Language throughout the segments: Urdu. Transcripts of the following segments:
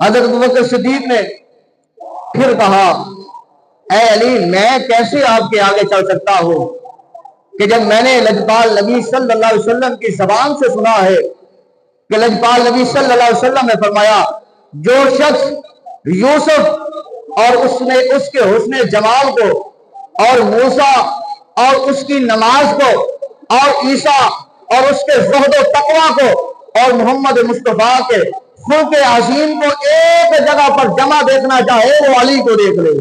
حضرت ابو بکر صدیق نے پھر کہا اے علی میں کیسے آپ کے آگے چل سکتا ہوں کہ جب میں نے لجپال نبی صلی اللہ علیہ وسلم کی زبان سے سنا ہے کہ لجپال نبی صلی اللہ علیہ وسلم نے فرمایا جو شخص یوسف اور اس کے حسن جمال کو اور موسیٰ اور اس کی نماز کو اور عیسیٰ اور اس کے زہد و تقوی کو اور محمد مصطفیٰ کے خلق عظیم کو ایک جگہ پر جمع دیکھنا چاہے وہ علی کو دیکھ لے۔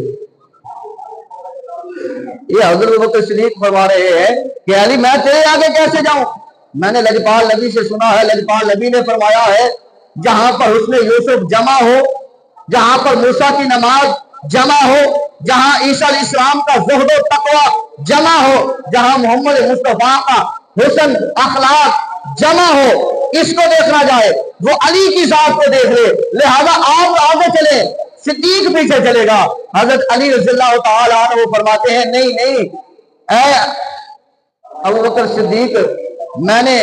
یہ حضرت بکر صدیق فرما رہے ہیں کہ علی میں تیرے آگے کیسے جاؤں، میں نے لجپال نبی سے سنا ہے، لجپال نبی نے فرمایا ہے جہاں پر حسن یوسف جمع ہو، جہاں پر موسیٰ کی نماز جمع ہو، جہاں عیسیٰ علیہ السلام کا زہد و تقوی جمع ہو، جہاں محمد مصطفیٰ کا حسن اخلاق جمع ہو، اس کو دیکھنا جائے وہ علی کی ذات کو دیکھ لے، لہذا آپ آگے چلے، صدیق پیچھے چلے گا۔ حضرت علی رضی اللہ تعالی عنہ وہ فرماتے ہیں نہیں اے ابو بکر صدیق، میں نے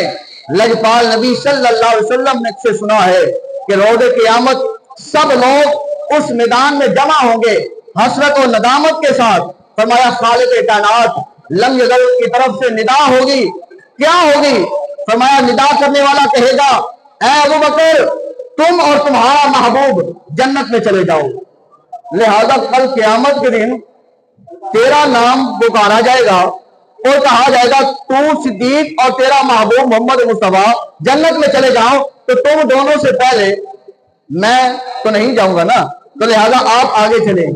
لجپال نبی صلی اللہ علیہ وسلم نے سے سنا ہے کہ روز قیامت سب لوگ اس میدان میں جمع ہوں گے حسرت و ندامت کے ساتھ۔ فرمایا خالق کائنات لم یزل کی طرف سے ندا ہوگی، کیا ہوگی؟ فرمایا ندا کرنے والا کہے گا اے ابو بکر تم اور تمہارا محبوب جنت میں چلے جاؤ، لہذا کل قیامت کے دن تیرا نام پکارا جائے گا اور کہا جائے گا تو صدیق اور تیرا محبوب محمد مصطفیٰ جنت میں چلے جاؤ، تو تم دونوں سے پہلے میں تو نہیں جاؤں گا نا، تو لہذا آپ آگے چلیں۔